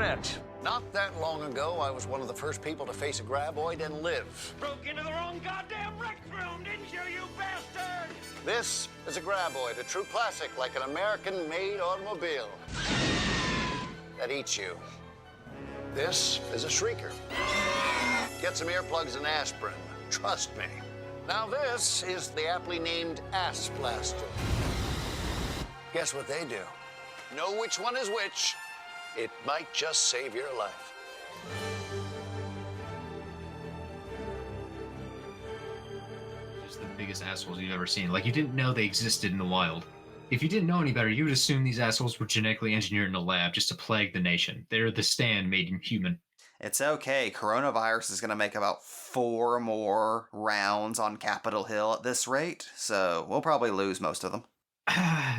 internet. Not that long ago, I was one of the first people to face a graboid and live. Broke into the wrong goddamn rec room, didn't you, you bastard? This is a graboid, a true classic, like an American-made automobile that eats you. This is a shrieker. Get some earplugs and aspirin. Trust me. Now this is the aptly named Ass Blaster. Guess what they do? Know which one is which. It might just save your life. Just the biggest assholes you've ever seen. Like, you didn't know they existed in the wild. If you didn't know any better, you would assume these assholes were genetically engineered in a lab just to plague the nation. They're the Stand made human. It's okay. Coronavirus is going to make about 4 more rounds on Capitol Hill at this rate, so we'll probably lose most of them.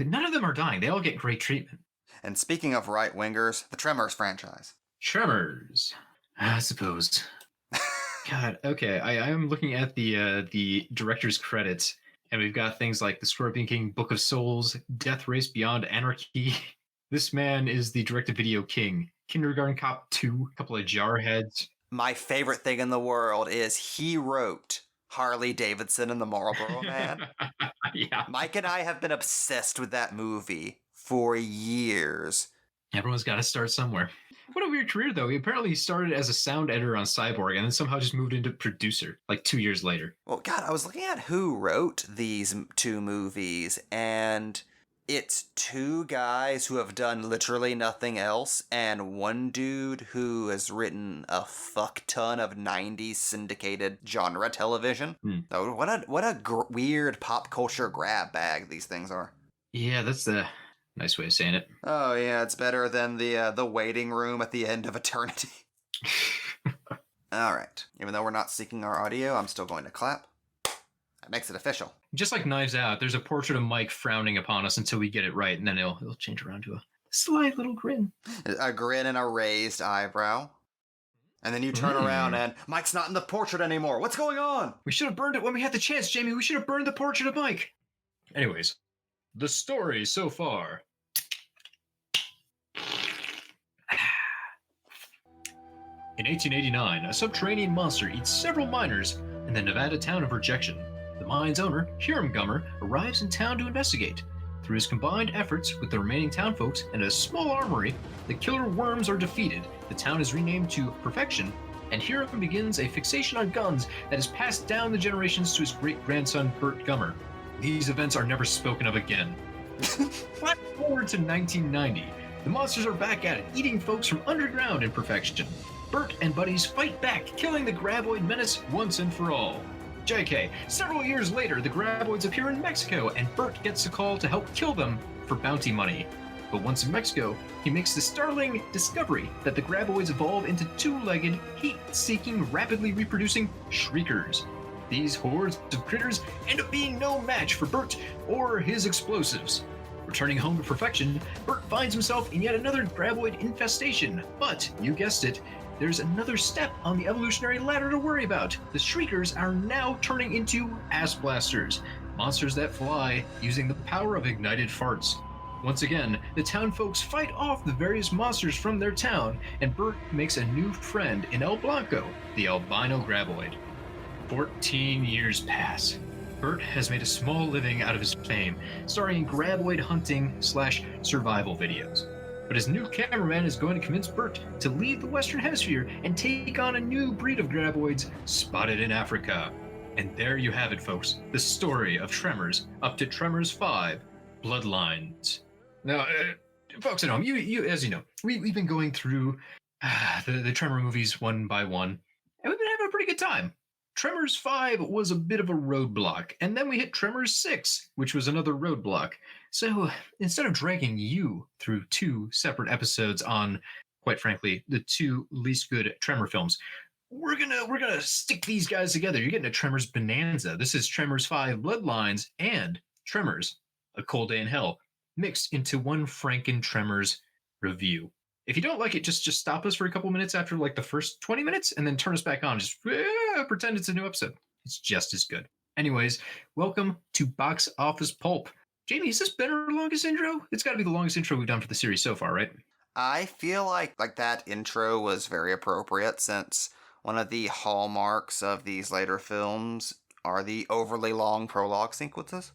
None of them are dying. They all get great treatment. And speaking of right-wingers, the Tremors franchise. Tremors, I suppose. God, okay. I am looking at the director's credits, and we've got things like The Scorpion King, Book of Souls, Death Race Beyond Anarchy. This man is the direct-to-video king. Kindergarten Cop 2, a couple of Jarheads. My favorite thing in the world is he wrote Harley Davidson and the Marlboro Man. Yeah. Mike and I have been obsessed with that movie for years. Everyone's got to start somewhere. What a weird career, though. He apparently started as a sound editor on Cyborg and then somehow just moved into producer, like 2 years later. Well, God, I was looking at who wrote these 2 movies, and it's 2 guys who have done literally nothing else, and 1 dude who has written a fuck ton of 90s syndicated genre television. So what a weird pop culture grab bag these things are. Yeah, that's the nice way of saying it. Oh yeah, it's better than the waiting room at the end of eternity. All right. Even though we're not syncing our audio, I'm still going to clap. That makes it official. Just like Knives Out, there's a portrait of Mike frowning upon us until we get it right, and then it'll change around to a slight little grin. A grin and a raised eyebrow. And then you turn around and Mike's not in the portrait anymore. What's going on? We should have burned it when we had the chance, Jamie. We should have burned the portrait of Mike. Anyways, the story so far. In 1889, a subterranean monster eats several miners in the Nevada town of Rejection. The mine's owner, Hiram Gummer, arrives in town to investigate. Through his combined efforts with the remaining townfolks and a small armory, the killer worms are defeated, the town is renamed to Perfection, and Hiram begins a fixation on guns that is passed down the generations to his great-grandson, Burt Gummer. These events are never spoken of again. Flash forward to 1990. The monsters are back at it, eating folks from underground in Perfection. Burt and buddies fight back, killing the graboid menace once and for all. JK, several years later, the graboids appear in Mexico, and Burt gets a call to help kill them for bounty money. But once in Mexico, he makes the startling discovery that the graboids evolve into 2-legged, heat-seeking, rapidly reproducing shriekers. These hordes of critters end up being no match for Burt or his explosives. Returning home to Perfection, Burt finds himself in yet another graboid infestation, but, you guessed it, there's another step on the evolutionary ladder to worry about. The Shriekers are now turning into Ass Blasters, monsters that fly using the power of ignited farts. Once again, the town folks fight off the various monsters from their town, and Burt makes a new friend in El Blanco, the albino graboid. 14 years pass. Burt has made a small living out of his fame, starring in graboid hunting/survival videos. But his new cameraman is going to convince Burt to leave the Western Hemisphere and take on a new breed of graboids spotted in Africa. And there you have it, folks. The story of Tremors up to Tremors 5, Bloodlines. Now, folks at home, you as you know, we've been going through the Tremor movies one by one, and we've been having a pretty good time. Tremors 5 was a bit of a roadblock, and then we hit Tremors 6, which was another roadblock. So instead of dragging you through 2 separate episodes on, quite frankly, the 2 least good Tremor films, we're gonna stick these guys together. You're getting a Tremors bonanza. This is Tremors 5 Bloodlines and Tremors, A Cold Day in Hell, mixed into one Franken Tremors review. If you don't like it, just stop us for a couple minutes after like the first 20 minutes and then turn us back on. Just pretend it's a new episode. It's just as good. Anyways, welcome to Box Office Pulp. Jamie, has this been our longest intro? It's got to be the longest intro we've done for the series so far, right? I feel like that intro was very appropriate since one of the hallmarks of these later films are the overly long prologue sequences.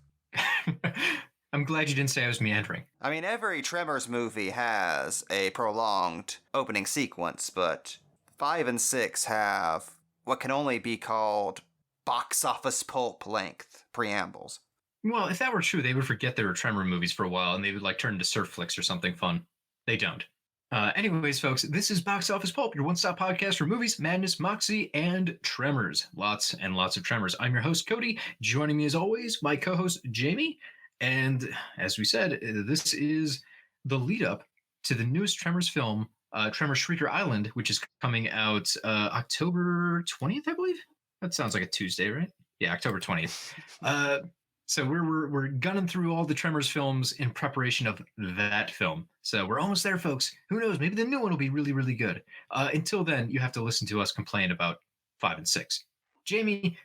I'm glad you didn't say I was meandering. I mean, every Tremors movie has a prolonged opening sequence, but 5 and 6 have what can only be called box office pulp length preambles. Well, if that were true, they would forget there were Tremor movies for a while and they would like turn into surf flicks or something fun. They don't. Anyways, folks, this is Box Office Pulp, your one-stop podcast for movies, madness, moxie, and Tremors. Lots and lots of Tremors. I'm your host, Cody. Joining me as always, my co-host, Jamie. And as we said, this is the lead-up to the newest Tremors film, Tremors Shrieker Island, which is coming out October 20th, I believe? That sounds like a Tuesday, right? Yeah, October 20th. So we're gunning through all the Tremors films in preparation of that film. So we're almost there, folks. Who knows? Maybe the new one will be really, really good. Until then, you have to listen to us complain about 5 and 6. Jamie,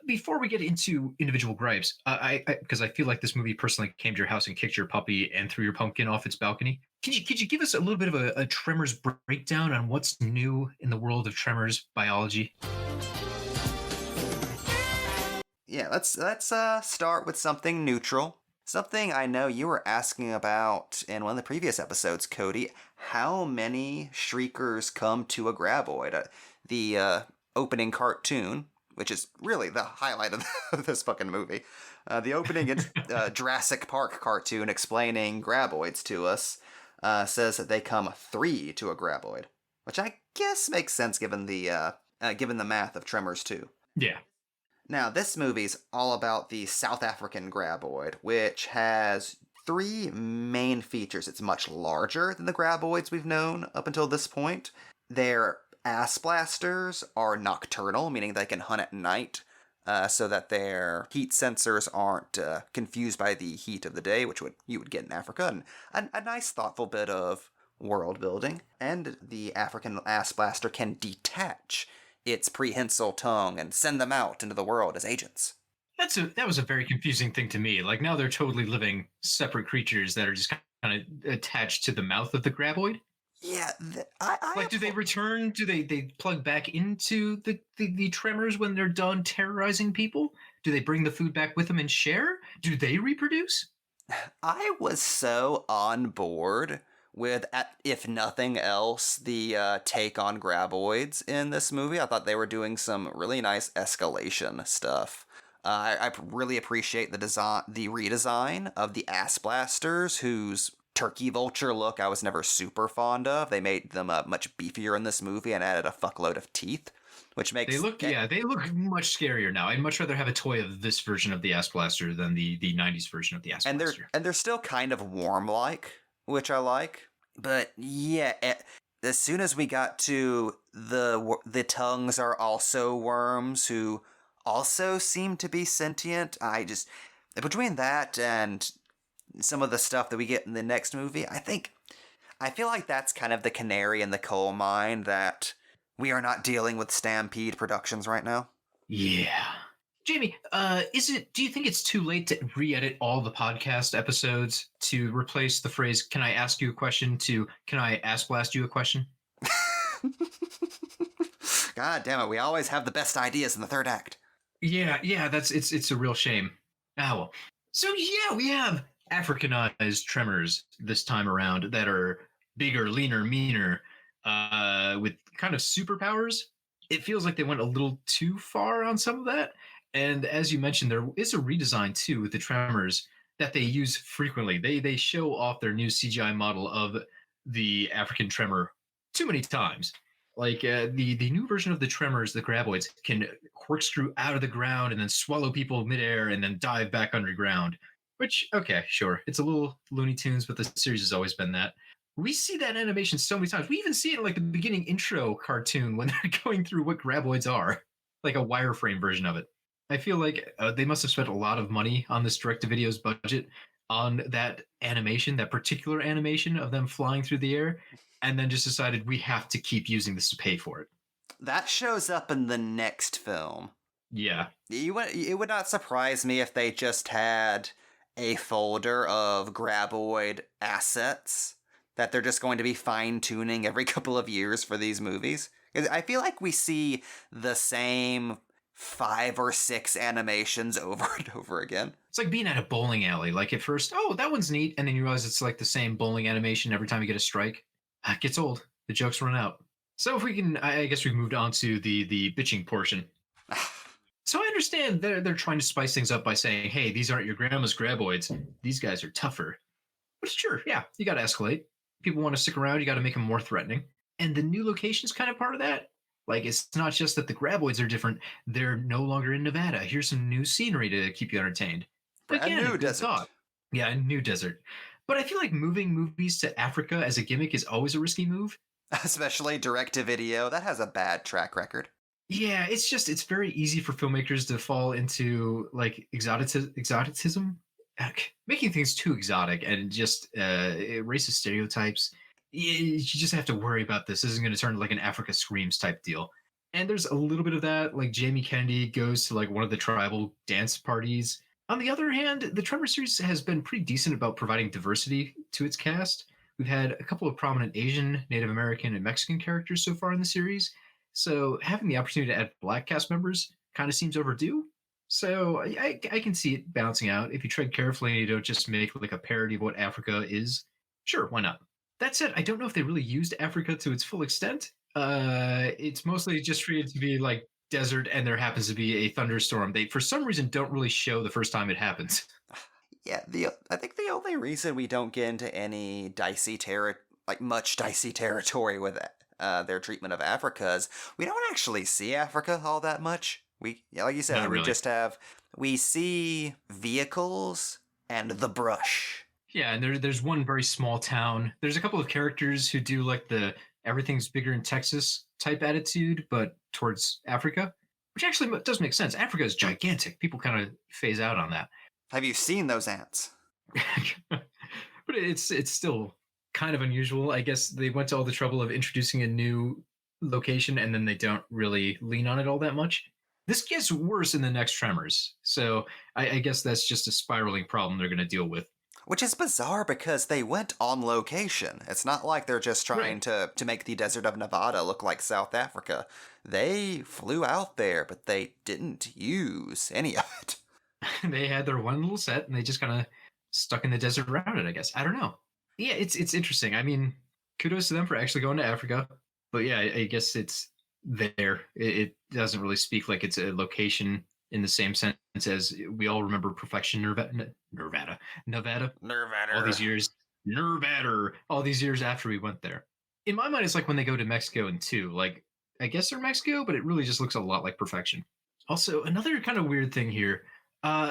before we get into individual gripes, because I feel like this movie personally came to your house and kicked your puppy and threw your pumpkin off its balcony. Could you give us a little bit of a Tremors breakdown on what's new in the world of Tremors biology? Yeah, let's start with something neutral. Something I know you were asking about in one of the previous episodes, Cody. How many Shriekers come to a Graboid? The opening cartoon, which is really the highlight of this fucking movie. The opening Jurassic Park cartoon explaining Graboids to us says that they come 3 to a Graboid, which I guess makes sense given the math of Tremors 2. Yeah. Now, this movie's all about the South African Graboid, which has 3 main features. It's much larger than the Graboids we've known up until this point. Their ass blasters are nocturnal, meaning they can hunt at night, so that their heat sensors aren't confused by the heat of the day, which you would get in Africa. And a nice, thoughtful bit of world building. And the African ass blaster can detach its prehensile tongue and send them out into the world as agents. That was a very confusing thing to me. Like, now they're totally living separate creatures that are just kind of attached to the mouth of the Graboid. Yeah, do they return? Do they plug back into the Tremors when they're done terrorizing people? Do they bring the food back with them and share? Do they reproduce? I was so on board with, if nothing else, the take on Graboids in this movie. I thought they were doing some really nice escalation stuff. I really appreciate the redesign of the ass blasters, whose turkey vulture look I was never super fond of. They made them much beefier in this movie and added a fuckload of teeth, which makes they look much scarier now. I'd much rather have a toy of this version of the ass blaster than the 90s version of the ass blaster. And they're still kind of worm-like, which I like. But yeah, as soon as we got to the tongues are also worms who also seem to be sentient, between that and some of the stuff that we get in the next movie, I feel like that's kind of the canary in the coal mine that we are not dealing with Stampede Productions right now. Yeah. Jamie, do you think it's too late to re-edit all the podcast episodes to replace the phrase, "Can I ask you a question?" to "Can I ass blast you a question?" God damn it, we always have the best ideas in the third act. Yeah, it's a real shame. Ah, well. So yeah, we have Africanized Tremors this time around that are bigger, leaner, meaner, with kind of superpowers. It feels like they went a little too far on some of that. And as you mentioned, there is a redesign too with the Tremors that they use frequently. They show off their new CGI model of the African Tremor too many times. Like the new version of the Tremors, the Graboids, can corkscrew out of the ground and then swallow people midair and then dive back underground. Which, okay, sure, it's a little Looney Tunes, but the series has always been that. We see that animation so many times. We even see it in like the beginning intro cartoon when they're going through what Graboids are, like a wireframe version of it. I feel like they must have spent a lot of money on this direct-to-video's budget on that animation, that particular animation of them flying through the air, and then just decided we have to keep using this to pay for it. That shows up in the next film. Yeah. It would not surprise me if they just had a folder of Graboid assets that they're just going to be fine-tuning every couple of years for these movies? 'Cause I feel like we see the same 5 or 6 animations over and over again. It's like being at a bowling alley. Like at first, oh, that one's neat, and then you realize it's like the same bowling animation every time you get a strike. It gets old. The jokes run out. So if we can, I guess we've moved on to the bitching portion. So I understand they're trying to spice things up by saying, hey, these aren't your grandma's graboids. These guys are tougher. But sure, yeah, you got to escalate. People want to stick around. You got to make them more threatening. And the new location's kind of part of that. Like, it's not just that the graboids are different. They're no longer in Nevada. Here's some new scenery to keep you entertained. Brand new good desert. thought. Yeah, a new desert. But I feel like moving movies to Africa as a gimmick is always a risky move. Especially direct-to-video. That has a bad track record. Yeah, it's very easy for filmmakers to fall into like exoticism, making things too exotic and just racist stereotypes. You just have to worry about this. This isn't going to turn like an Africa Screams type deal. And there's a little bit of that. Like Jamie Kennedy goes to like one of the tribal dance parties. On the other hand, the Tremor series has been pretty decent about providing diversity to its cast. We've had a couple of prominent Asian, Native American, and Mexican characters so far in the series. So having the opportunity to add black cast members kind of seems overdue. So I can see it balancing out. If you tread carefully and you don't just make like a parody of what Africa is, sure, why not? That said, I don't know if they really used Africa to its full extent. It's mostly just treated to be like desert and there happens to be a thunderstorm. They, for some reason, don't really show the first time it happens. Yeah, I think the only reason we don't get into any much dicey territory with their treatment of Africa is we don't actually see Africa all that much. Like you said, Not really. We see vehicles and the brush. Yeah, and there's one very small town. There's a couple of characters who do like the everything's bigger in Texas type attitude, but towards Africa, which actually does make sense. Africa is gigantic. People kind of phase out on that. Have you seen those ants? But it's still kind of unusual. I guess they went to all the trouble of introducing a new location and then they don't really lean on it all that much. This gets worse in the next Tremors. So I guess that's just a spiraling problem they're going to deal with. Which is bizarre because they went on location. It's not like they're just trying to make the desert of Nevada look like South Africa. They flew out there, but they didn't use any of it. They had their one little set and they just kind of stuck in the desert around it, I guess. I don't know. Yeah, it's interesting. I mean, kudos to them for actually going to Africa. But yeah, I guess it's there. It doesn't really speak like it's a location in the same sense as we all remember Perfection Nevada. All these years. Nevada. All these years after we went there. In my mind, it's like when they go to Mexico in 2. Like, I guess they're Mexico, but it really just looks a lot like Perfection. Also, another kind of weird thing here.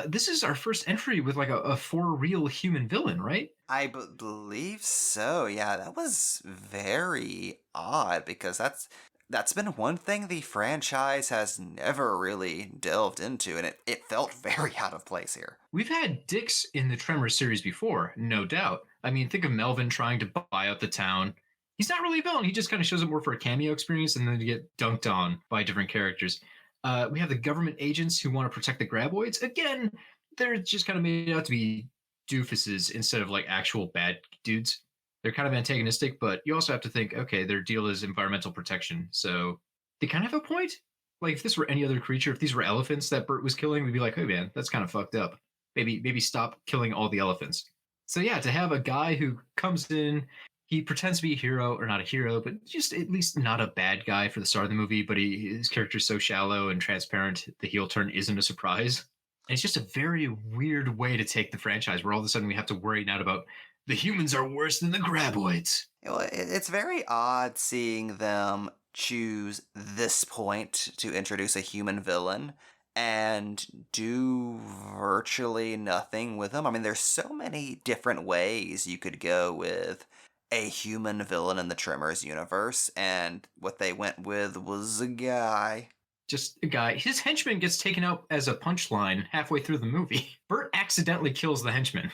This is our first entry with like a for real human villain, right? I believe so. Yeah, that was very odd because that's been one thing the franchise has never really delved into, and it felt very out of place here. We've had dicks in the Tremors series before, no doubt. I mean, think of Melvin trying to buy out the town. He's not really a villain. He just kind of shows up more for a cameo experience and then to get dunked on by different characters. We have the government agents who want to protect the graboids. Again, they're just kind of made out to be doofuses instead of like actual bad dudes. They're kind of antagonistic, but you also have to think, okay, their deal is environmental protection. So they kind of have a point. Like if this were any other creature, if these were elephants that Bert was killing, we'd be like, hey man, that's kind of fucked up. Maybe stop killing all the elephants. So yeah, to have a guy who comes in, he pretends to be a hero, or not a hero, but just at least not a bad guy for the start of the movie, but his character's so shallow and transparent, the heel turn isn't a surprise. And it's just a very weird way to take the franchise, where all of a sudden we have to worry now about the humans are worse than the graboids. Well, it's very odd seeing them choose this point to introduce a human villain and do virtually nothing with them. I mean, there's so many different ways you could go with a human villain in the Tremors universe, and what they went with was a guy. Just a guy. His henchman gets taken out as a punchline halfway through the movie. Bert accidentally kills the henchman.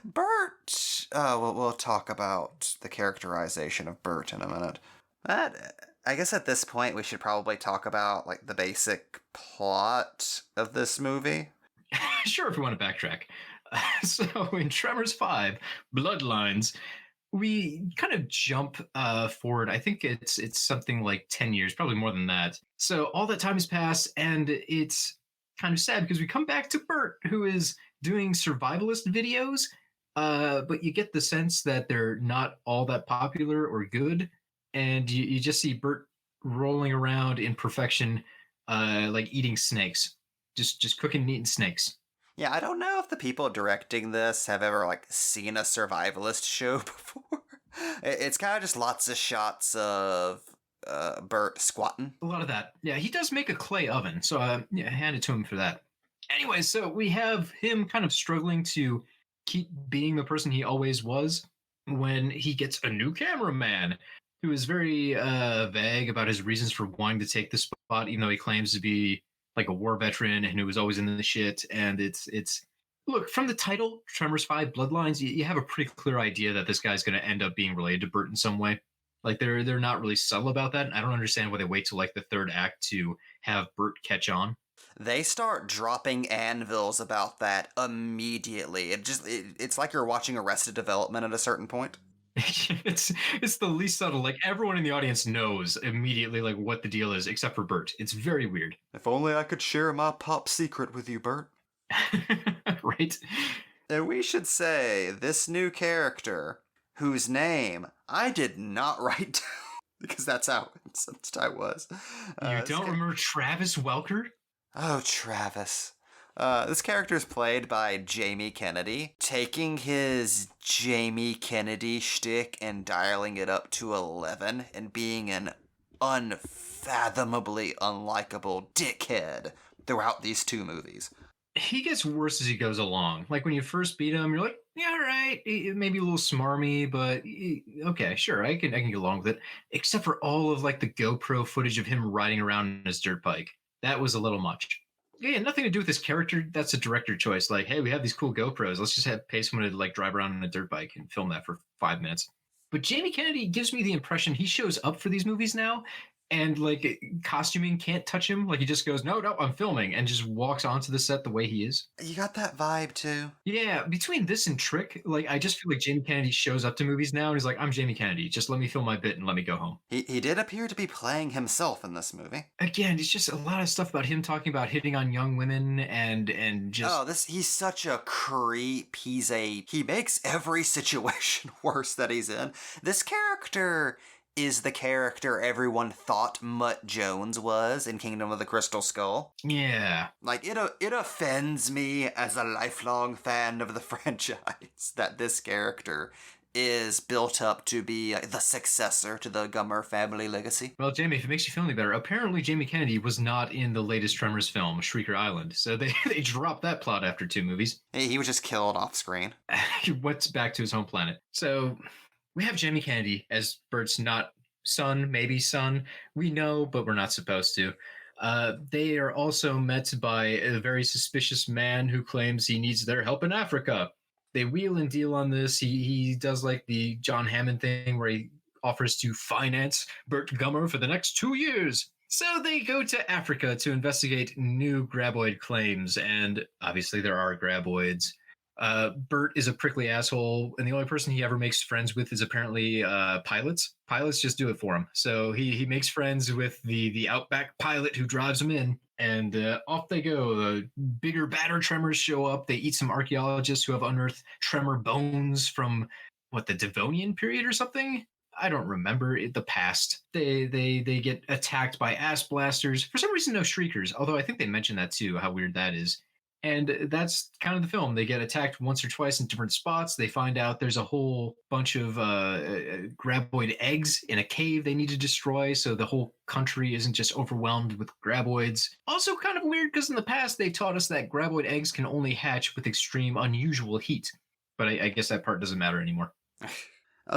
Bert! We'll talk about the characterization of Bert in a minute. But I guess at this point we should probably talk about like the basic plot of this movie. Sure, if we want to backtrack. So in Tremors 5, Bloodlines, we kind of jump forward. I think it's something like 10 years, probably more than that. So all that time has passed, and it's kind of sad because we come back to Bert, who is doing survivalist videos, but you get the sense that they're not all that popular or good, and you just see Bert rolling around in perfection, like eating snakes, just cooking and eating snakes. Yeah, I don't know if the people directing this have ever like seen a survivalist show before. It's kind of just lots of shots of Bert squatting. A lot of that. Yeah, he does make a clay oven, so yeah, hand it to him for that. Anyway, so we have him kind of struggling to keep being the person he always was when he gets a new cameraman who is very vague about his reasons for wanting to take the spot, even though he claims to be like a war veteran and who was always in the shit. And it's look, from the title Tremors 5 Bloodlines, you have a pretty clear idea that this guy's going to end up being related to Bert in some way. Like they're not really subtle about that. And I don't understand why they wait till like the third act to have Bert catch on. They start dropping anvils about that immediately. It's like you're watching Arrested Development at a certain point. It's the least subtle. Like everyone in the audience knows immediately like what the deal is, except for Bert. It's very weird. If only I could share my pop secret with you, Bert. Right? And we should say this new character, whose name I did not write down because that's how sensitive I was. You don't remember Travis Welker? Oh, Travis. This character is played by Jamie Kennedy, taking his Jamie Kennedy shtick and dialing it up to 11 and being an unfathomably unlikable dickhead throughout these two movies. He gets worse as he goes along. Like when you first beat him, you're like, yeah, all right, maybe a little smarmy, but okay, sure, I can get along with it. Except for all of like the GoPro footage of him riding around in his dirt bike. That was a little much. Yeah, nothing to do with this character. That's a director choice. Like, hey, we have these cool GoPros. Let's just pay someone to like drive around on a dirt bike and film that for 5 minutes. But Jamie Kennedy gives me the impression he shows up for these movies now, and like costuming can't touch him. Like he just goes, no, I'm filming, and just walks onto the set the way he is. You got that vibe too? Yeah, between this and Trick, like I just feel like Jamie Kennedy shows up to movies now and he's like, I'm Jamie Kennedy. Just let me film my bit and let me go home. He did appear to be playing himself in this movie. Again, it's just a lot of stuff about him talking about hitting on young women and just he's such a creep. He makes every situation worse that he's in. This character is the character everyone thought Mutt Jones was in Kingdom of the Crystal Skull. Yeah. Like, it offends me as a lifelong fan of the franchise that this character is built up to be the successor to the Gummer family legacy. Well, Jamie, if it makes you feel any better, apparently Jamie Kennedy was not in the latest Tremors film, Shrieker Island. So they dropped that plot after 2 movies. He was just killed off screen. He went back to his home planet. So we have Jamie Kennedy as Bert's not son, maybe son. We know, but we're not supposed to. They are also met by a very suspicious man who claims he needs their help in Africa. They wheel and deal on this. He does like the John Hammond thing where he offers to finance Bert Gummer for the next 2 years. So they go to Africa to investigate new graboid claims, and obviously there are graboids. Bert is a prickly asshole, and the only person he ever makes friends with is apparently pilots. Pilots just do it for him. So he makes friends with the Outback pilot who drives him in, and off they go. The bigger, badder tremors show up. They eat some archaeologists who have unearthed tremor bones from, the Devonian period or something? I don't remember the past. They get attacked by ass blasters. For some reason, no shriekers, although I think they mentioned that too, how weird that is. And that's kind of the film. They get attacked once or twice in different spots. They find out there's a whole bunch of graboid eggs in a cave they need to destroy, so the whole country isn't just overwhelmed with graboids. Also kind of weird because in the past they taught us that graboid eggs can only hatch with extreme unusual heat. But I guess that part doesn't matter anymore.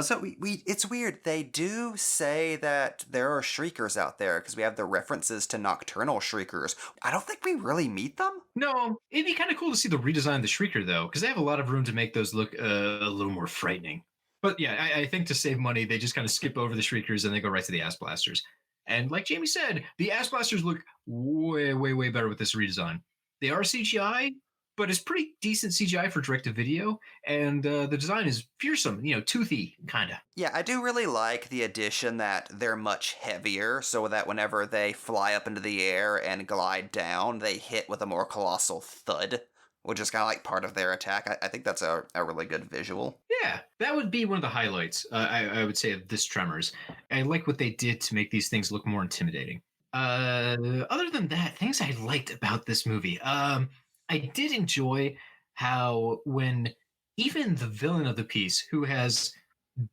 So it's weird. They do say that there are shriekers out there because we have the references to nocturnal shriekers. I don't think we really meet them. No, it'd be kind of cool to see the redesign of the shrieker though, because they have a lot of room to make those look a little more frightening. But yeah, I think to save money, they just kind of skip over the shriekers and they go right to the ass blasters. And like Jamie said, the ass blasters look way, way, way better with this redesign. They are CGI, but it's pretty decent CGI for direct-to-video, and the design is fearsome, toothy, kind of. Yeah, I do really like the addition that they're much heavier, so that whenever they fly up into the air and glide down, they hit with a more colossal thud, which is kind of like part of their attack. I think that's a really good visual. Yeah, that would be one of the highlights, I would say, of this Tremors. I like what they did to make these things look more intimidating. Other than that, things I liked about this movie. I did enjoy how when even the villain of the piece, who has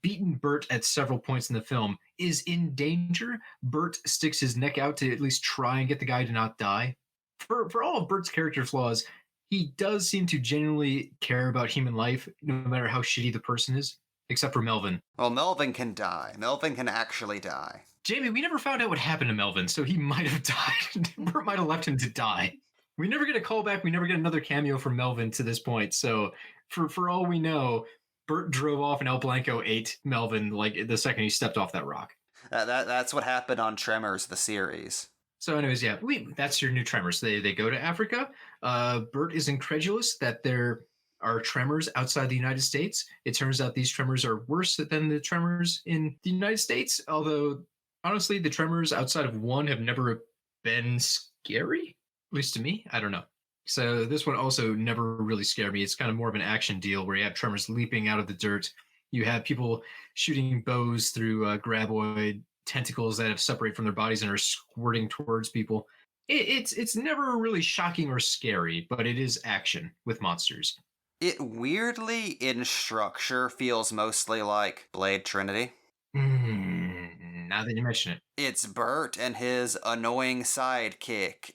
beaten Bert at several points in the film, is in danger, Bert sticks his neck out to at least try and get the guy to not die. For all of Bert's character flaws, he does seem to genuinely care about human life, no matter how shitty the person is, except for Melvin. Well, Melvin can die. Melvin can actually die. Jamie, we never found out what happened to Melvin, so he might have died. Bert might have left him to die. We never get a callback. We never get another cameo from Melvin to this point. So, for all we know, Bert drove off and El Blanco ate Melvin like the second he stepped off that rock. That's what happened on Tremors, the series. So, anyways, yeah, that's your new Tremors. They go to Africa. Bert is incredulous that there are tremors outside the United States. It turns out these tremors are worse than the tremors in the United States, although honestly, the tremors outside of one have never been scary, at least to me. I don't know. So this one also never really scared me. It's kind of more of an action deal where you have tremors leaping out of the dirt. You have people shooting bows through graboid tentacles that have separated from their bodies and are squirting towards people. It's never really shocking or scary, but it is action with monsters. It weirdly, in structure, feels mostly like Blade Trinity. Now that you mention it. It's Bert and his annoying sidekick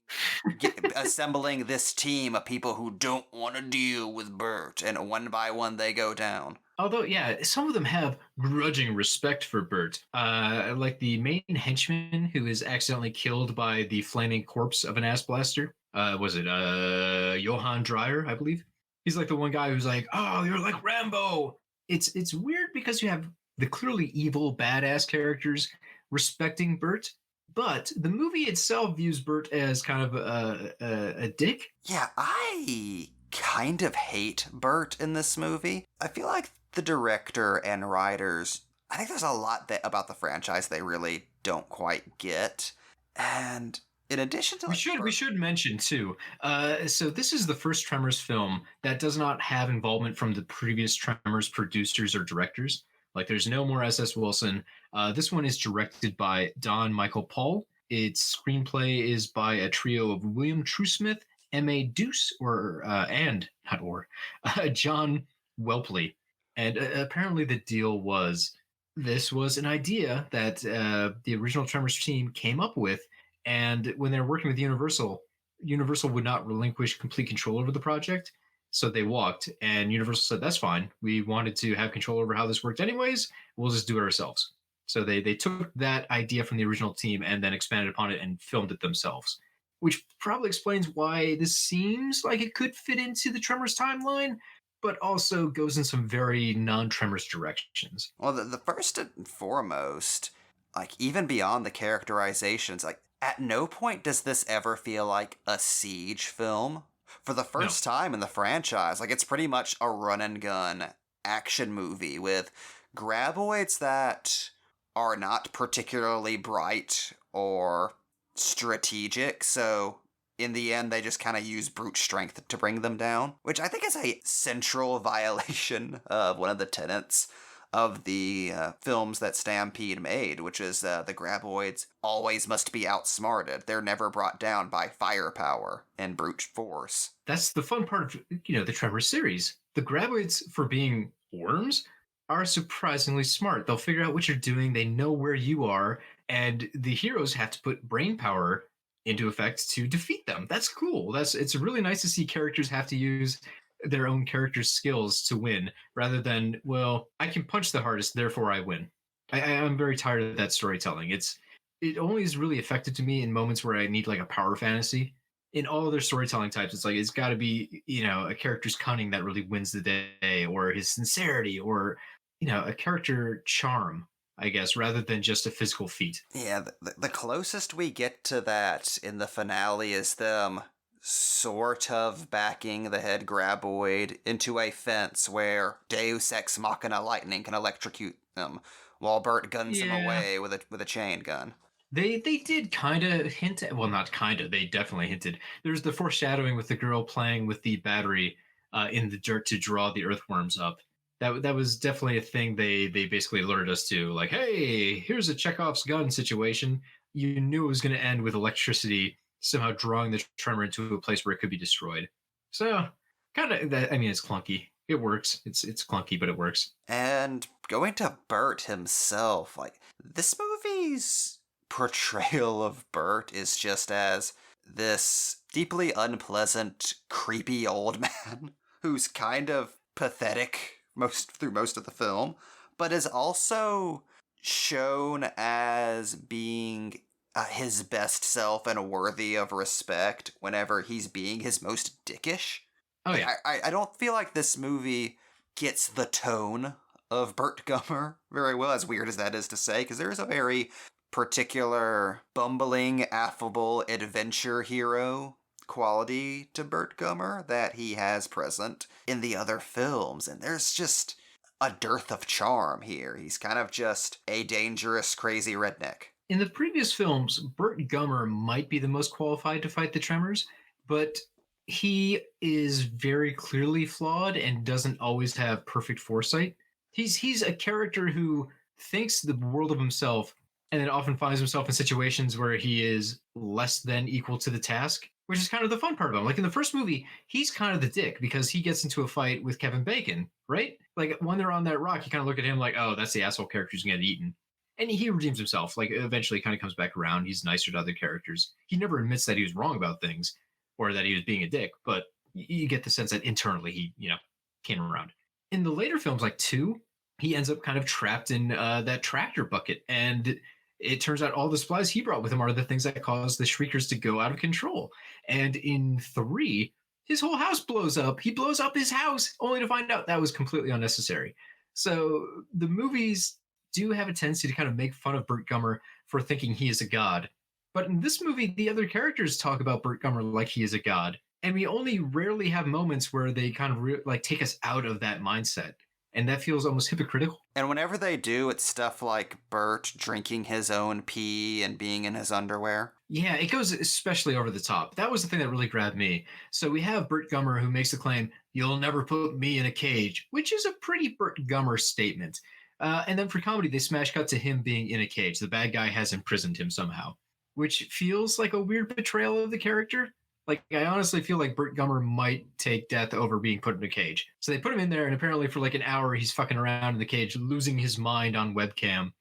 assembling this team of people who don't want to deal with Bert, and one by one they go down. Although, yeah, some of them have grudging respect for Bert. Like the main henchman who is accidentally killed by the flaming corpse of an ass blaster. Was it Johann Dreyer, I believe? He's like the one guy who's like, oh, you're like Rambo. It's weird because you have the clearly evil, badass characters respecting Bert, but the movie itself views Bert as kind of a dick. Yeah, I kind of hate Bert in this movie. I feel like the director and writers, I think there's a lot about the franchise they really don't quite get. And in addition to... We should mention, too, so this is the first Tremors film that does not have involvement from the previous Tremors producers or directors. Like, there's no more S.S. Wilson. This one is directed by Don Michael Paul. Its screenplay is by a trio of William Truesmith, M.A. Deuce, John Welpley. And apparently the deal was, this was an idea that the original Tremors team came up with, and when they were working with Universal, Universal would not relinquish complete control over the project. So they walked, and Universal said, that's fine. We wanted to have control over how this worked anyways. We'll just do it ourselves. So they took that idea from the original team and then expanded upon it and filmed it themselves, which probably explains why this seems like it could fit into the Tremors timeline, but also goes in some very non-Tremors directions. Well, the first and foremost, like, even beyond the characterizations, like, at no point does this ever feel like a Siege film. For the first time in the franchise, like, it's pretty much a run-and-gun action movie with graboids that are not particularly bright or strategic, so in the end they just kind of use brute strength to bring them down, which I think is a central violation of one of the tenets of the films that Stampede made, which is the graboids always must be outsmarted. They're never brought down by firepower and brute force. That's the fun part of, the Tremors series. The graboids, for being worms, are surprisingly smart. They'll figure out what you're doing, they know where you are, and the heroes have to put brain power into effect to defeat them. That's cool. It's really nice to see characters have to use their own character's skills to win, rather than, well, I can punch the hardest, therefore I win. I'm very tired of that storytelling. It only is really effective to me in moments where I need like a power fantasy. In all other storytelling types, it's like it's got to be, a character's cunning that really wins the day, or his sincerity, or a character charm, I guess, rather than just a physical feat. Yeah, the closest we get to that in the finale is them sort of backing the head graboid into a fence where Deus Ex Machina lightning can electrocute them, while Bert guns him Yeah. away with a chain gun. They did kind of hint at, well, not kind of, they definitely hinted. There's the foreshadowing with the girl playing with the battery in the dirt to draw the earthworms up. That was definitely a thing they basically alerted us to. Like, hey, here's a Chekhov's gun situation. You knew it was going to end with electricity somehow drawing the tremor into a place where it could be destroyed. So, kind of, I mean, it's clunky. It works. It's clunky, but it works. And going to Bert himself, like, this movie's portrayal of Bert is just as this deeply unpleasant, creepy old man who's kind of pathetic through most of the film, but is also shown as being his best self and worthy of respect whenever he's being his most dickish. Oh, yeah. I don't feel like this movie gets the tone of Bert Gummer very well, as weird as that is to say, because there is a very particular bumbling, affable adventure hero quality to Bert Gummer that he has present in the other films, and there's just a dearth of charm here. He's kind of just a dangerous, crazy redneck. In the previous films, Burt Gummer might be the most qualified to fight the Tremors, but he is very clearly flawed and doesn't always have perfect foresight. He's a character who thinks the world of himself and then often finds himself in situations where he is less than equal to the task, which is kind of the fun part of him. Like in the first movie, he's kind of the dick because he gets into a fight with Kevin Bacon, right? Like when they're on that rock, you kind of look at him like, oh, that's the asshole character who's going to get eaten. And he redeems himself. Like eventually kind of comes back around. He's nicer to other characters. He never admits that he was wrong about things or that he was being a dick, but you get the sense that internally he, came around. In the later films, like 2, he ends up kind of trapped in that tractor bucket. And it turns out all the supplies he brought with him are the things that cause the Shriekers to go out of control. And in 3, his whole house blows up. He blows up his house only to find out that was completely unnecessary. So the movies do have a tendency to kind of make fun of Burt Gummer for thinking he is a god. But in this movie, the other characters talk about Burt Gummer like he is a god. And we only rarely have moments where they kind of take us out of that mindset. And that feels almost hypocritical. And whenever they do, it's stuff like Bert drinking his own pee and being in his underwear. Yeah, it goes especially over the top. That was the thing that really grabbed me. So we have Burt Gummer who makes the claim, "You'll never put me in a cage," which is a pretty Burt Gummer statement. And then for comedy, they smash cut to him being in a cage. The bad guy has imprisoned him somehow, which feels like a weird betrayal of the character. Like, I honestly feel like Burt Gummer might take death over being put in a cage. So they put him in there, and apparently for like an hour, he's fucking around in the cage, losing his mind on webcam.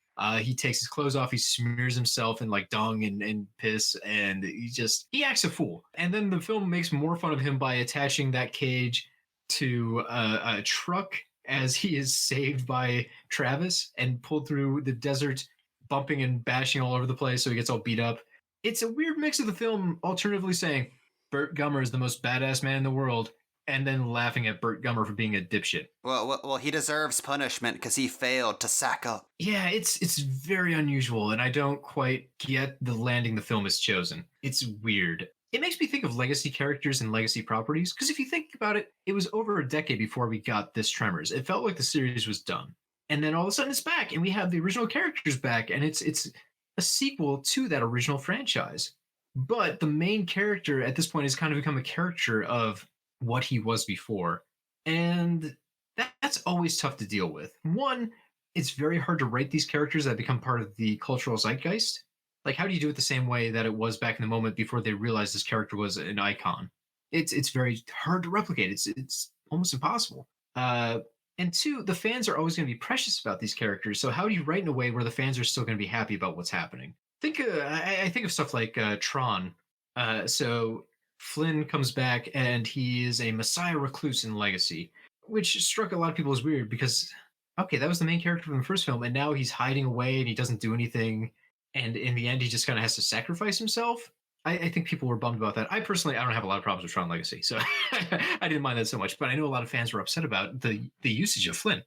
He takes his clothes off, he smears himself in like dung and piss, and he acts a fool. And then the film makes more fun of him by attaching that cage to a truck as he is saved by Travis and pulled through the desert, bumping and bashing all over the place so he gets all beat up. It's a weird mix of the film alternatively saying Burt Gummer is the most badass man in the world, and then laughing at Burt Gummer for being a dipshit. Well, he deserves punishment because he failed to sack up. Yeah, it's very unusual, and I don't quite get the landing the film has chosen. It's weird. It makes me think of legacy characters and legacy properties, because if you think about it, it was over a decade before we got this Tremors. It felt like the series was done. And then all of a sudden it's back, and we have the original characters back, and it's a sequel to that original franchise. But the main character at this point has kind of become a caricature of what he was before. And that's always tough to deal with. One, it's very hard to write these characters that become part of the cultural zeitgeist. Like, how do you do it the same way that it was back in the moment before they realized this character was an icon? It's very hard to replicate. It's almost impossible. And 2, the fans are always going to be precious about these characters. So how do you write in a way where the fans are still going to be happy about what's happening? I think of stuff like Tron. So Flynn comes back and he is a Messiah recluse in Legacy, which struck a lot of people as weird because, okay, that was the main character from the first film, and now he's hiding away and he doesn't do anything. And in the end, he just kind of has to sacrifice himself. I think people were bummed about that. I don't have a lot of problems with Tron Legacy, so I didn't mind that so much. But I know a lot of fans were upset about the usage of Flynn.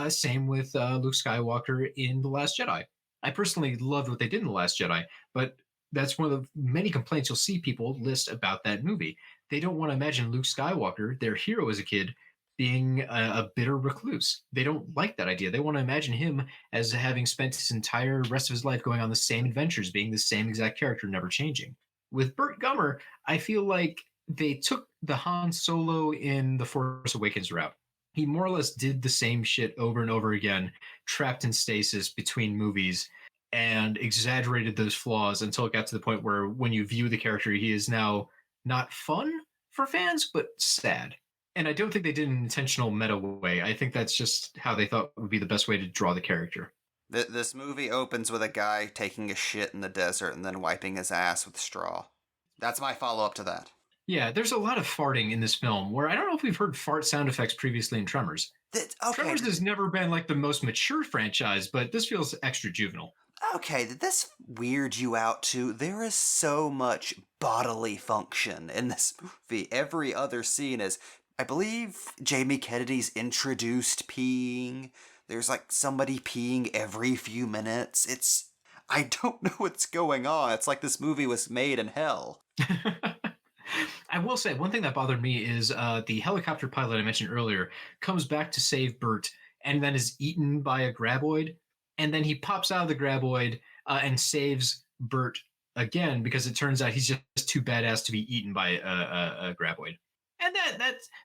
Same with Luke Skywalker in The Last Jedi. I personally loved what they did in The Last Jedi, but That's one of the many complaints you'll see people list about that movie. They don't want to imagine Luke Skywalker, their hero as a kid, being a bitter recluse. They don't like that idea. They want to imagine him as having spent his entire rest of his life going on the same adventures, being the same exact character, never changing. With Burt Gummer, I feel like they took the Han Solo in The Force Awakens route. He more or less did the same shit over and over again, trapped in stasis between movies, and exaggerated those flaws until it got to the point where when you view the character, he is now not fun for fans, but sad. And I don't think they did an intentional meta way. I think that's just how they thought would be the best way to draw the character. This movie opens with a guy taking a shit in the desert and then wiping his ass with straw. That's my follow-up to that. Yeah, there's a lot of farting in this film where I don't know if we've heard fart sound effects previously in Tremors. Okay. Tremors has never been like the most mature franchise, but this feels extra juvenile. Okay, did this weird you out too? There is so much bodily function in this movie. Every other scene is, I believe, Jamie Kennedy's introduced peeing. There's like somebody peeing every few minutes. I don't know what's going on. It's like this movie was made in hell. I will say, one thing that bothered me is the helicopter pilot I mentioned earlier comes back to save Bert and then is eaten by a graboid. And then he pops out of the graboid and saves Bert again because it turns out he's just too badass to be eaten by a graboid. And